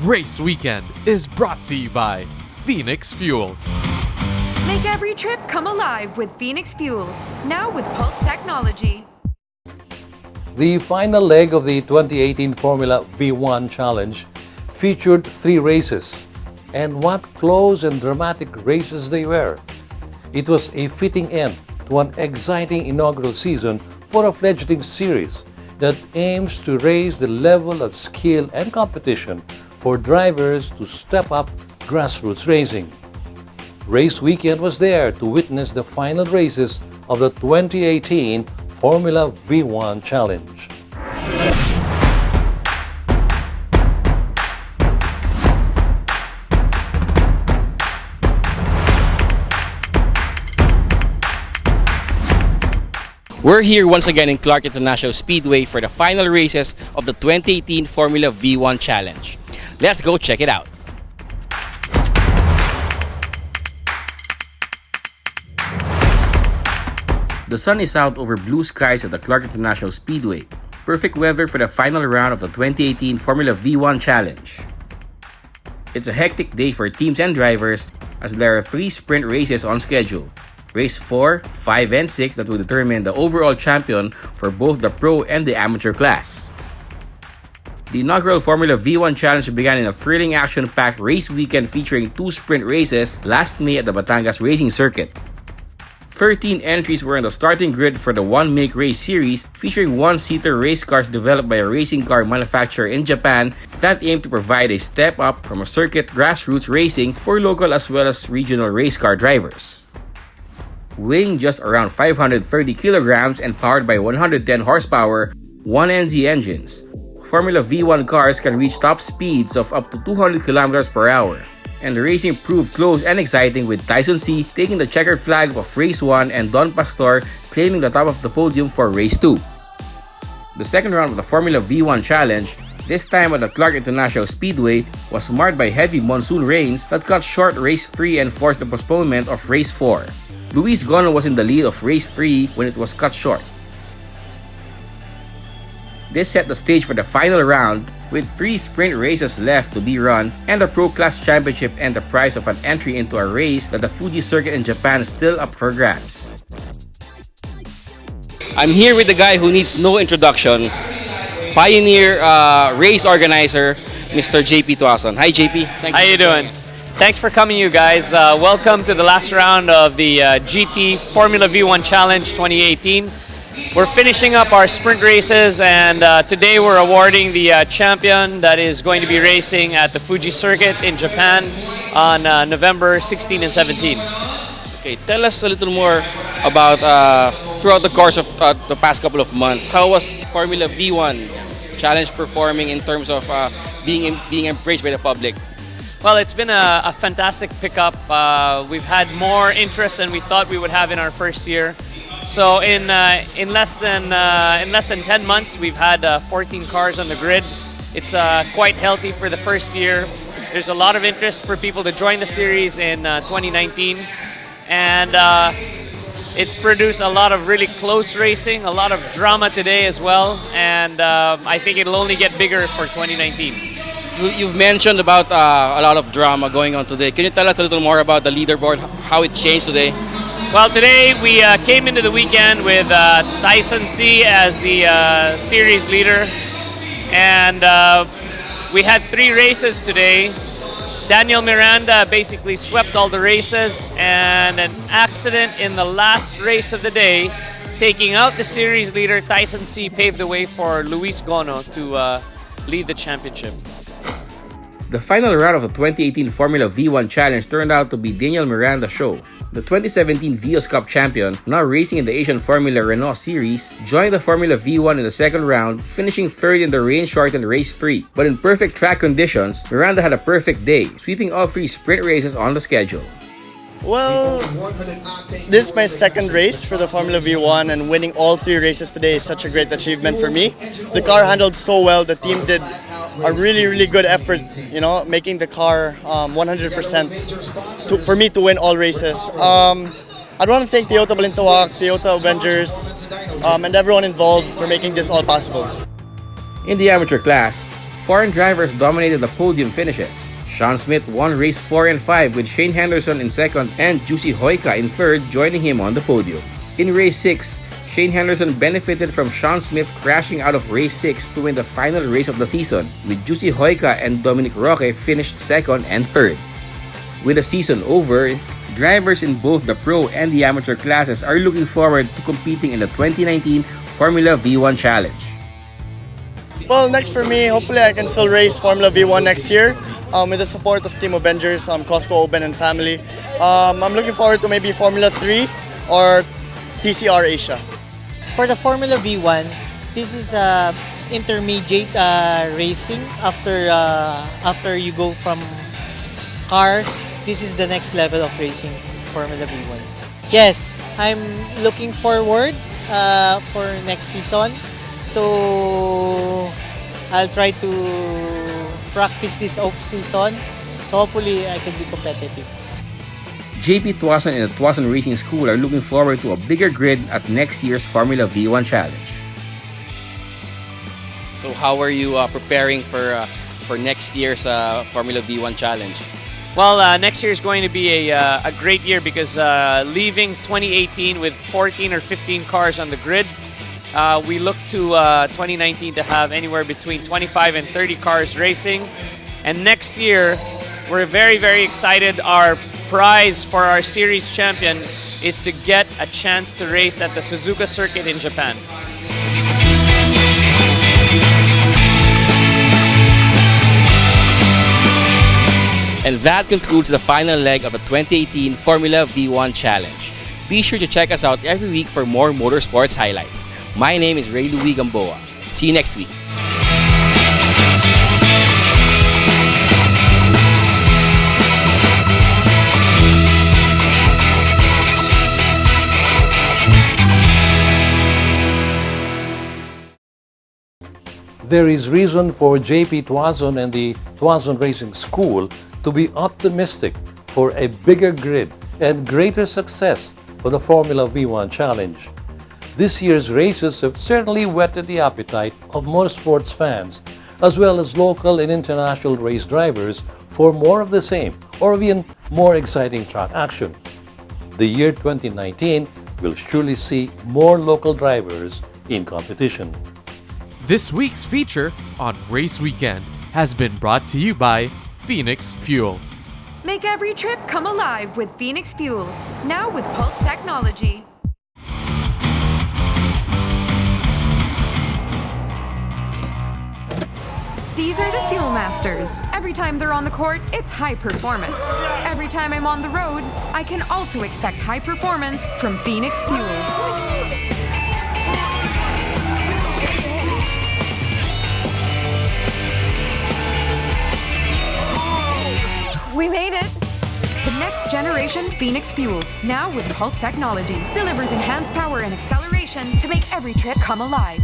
Race Weekend is brought to you by Phoenix Fuels. Make every trip come alive with Phoenix Fuels, now with Pulse technology. The final leg of the 2018 Formula V1 Challenge featured 3 races, and what close and dramatic races they were. It was a fitting end to an exciting inaugural season for a fledgling series that aims to raise the level of skill and competition for drivers to step up grassroots racing. Race Weekend was there to witness the final races of the 2018 Formula V1 Challenge. We're here once again in Clark International Speedway for the final races of the 2018 Formula V1 Challenge. Let's go check it out. The sun is out over blue skies at the Clark International Speedway. Perfect weather for the final round of the 2018 Formula V1 Challenge. It's a hectic day for teams and drivers as there are 3 sprint races on schedule. Race 4, 5, and 6 that will determine the overall champion for both the pro and the amateur class. The inaugural Formula V1 Challenge began in a thrilling action-packed race weekend featuring 2 sprint races last May at the Batangas Racing Circuit. 13 entries were on the starting grid for the one-make race series featuring one-seater race cars developed by a racing car manufacturer in Japan that aim to provide a step up from a circuit grassroots racing for local as well as regional race car drivers. Weighing just around 530 kilograms and powered by 110 horsepower, 1NZ engines, Formula V1 cars can reach top speeds of up to 200 kilometers per hour. And the racing proved close and exciting with Tyson C taking the checkered flag of Race 1 and Don Pastor claiming the top of the podium for Race 2. The second round of the Formula V1 Challenge, this time at the Clark International Speedway, was marred by heavy monsoon rains that cut short Race 3 and forced the postponement of Race 4. Luis Gono was in the lead of Race 3 when it was cut short. This set the stage for the final round with 3 sprint races left to be run and the Pro Class Championship and the prize of an entry into a race that the Fuji Circuit in Japan is still up for grabs. I'm here with the guy who needs no introduction, pioneer race organizer, Mr. JP Tuason. Hi JP. How you doing? Thanks for coming, you guys. Welcome to the last round of the GT Formula V1 Challenge 2018. We're finishing up our sprint races, and today we're awarding the champion that is going to be racing at the Fuji Circuit in Japan on November 16 and 17. Okay, tell us a little more about throughout the course of the past couple of months. How was Formula V1 Challenge performing in terms of being embraced by the public? Well, it's been a fantastic pickup. We've had more interest than we thought we would have in our first year. So in less than 10 months, we've had 14 cars on the grid. It's quite healthy for the first year. There's a lot of interest for people to join the series in 2019, and it's produced a lot of really close racing, a lot of drama today as well, and I think it'll only get bigger for 2019. You've mentioned about a lot of drama going on today. Can you tell us a little more about the leaderboard, how it changed today? Well, today we came into the weekend with Tyson C as the series leader, and we had 3 races today. Daniel Miranda basically swept all the races, and an accident in the last race of the day, taking out the series leader Tyson C, paved the way for Luis Gono to lead the championship. The final round of the 2018 Formula V1 Challenge turned out to be Daniel Miranda's show. The 2017 Vios Cup champion, now racing in the Asian Formula Renault Series, joined the Formula V1 in the second round, finishing third in the rain-shortened Race 3. But in perfect track conditions, Miranda had a perfect day, sweeping all 3 sprint races on the schedule. Well, this is my second race for the Formula V1, and winning all 3 races today is such a great achievement for me. The car handled so well, the team did a really good effort, making the car 100% for me to win all races. I'd want to thank Toyota Balintawak, Toyota Avengers, and everyone involved for making this all possible. In the amateur class, Foreign drivers dominated the podium finishes. Sean Smith won race 4 and 5 with Shane Henderson in second and Juicy Hoika in third, joining him on the podium. In race 6, Shane Henderson benefited from Sean Smith crashing out of race 6 to win the final race of the season, with Juicy Hoika and Dominic Roque finished second and third. With the season over, drivers in both the pro and the amateur classes are looking forward to competing in the 2019 Formula V1 Challenge. Well, next for me, hopefully I can still race Formula V1 next year with the support of Team Avengers, Costco, Oben, and family. I'm looking forward to maybe Formula 3 or TCR Asia. For the Formula V1, this is intermediate racing after you go from cars. This is the next level of racing, Formula V1. Yes, I'm looking forward for next season. So I'll try to practice this off-season. So hopefully I can be competitive. JP Tuason and the Tuason Racing School are looking forward to a bigger grid at next year's Formula V1 Challenge. So how are you preparing for next year's Formula V1 Challenge? Well, next year is going to be a great year because leaving 2018 with 14 or 15 cars on the grid, we look to 2019 to have anywhere between 25 and 30 cars racing. And next year, we're very, very excited. Our prize for our series champion is to get a chance to race at the Suzuka circuit in Japan. And that concludes the final leg of the 2018 Formula V1 Challenge. Be sure to check us out every week for more motorsports highlights. My name is Ray Louis Gamboa. See you next week. There is reason for JP Tuason and the Tuason Racing School to be optimistic for a bigger grid and greater success for the Formula V1 Challenge. This year's races have certainly whetted the appetite of motorsports fans, as well as local and international race drivers, for more of the same or even more exciting track action. The year 2019 will surely see more local drivers in competition. This week's feature on Race Weekend has been brought to you by Phoenix Fuels. Make every trip come alive with Phoenix Fuels, now with Pulse technology. These are the Fuel Masters. Every time they're on the court, it's high performance. Every time I'm on the road, I can also expect high performance from Phoenix Fuels. We made it! The next generation Phoenix Fuels, now with Pulse technology, delivers enhanced power and acceleration to make every trip come alive.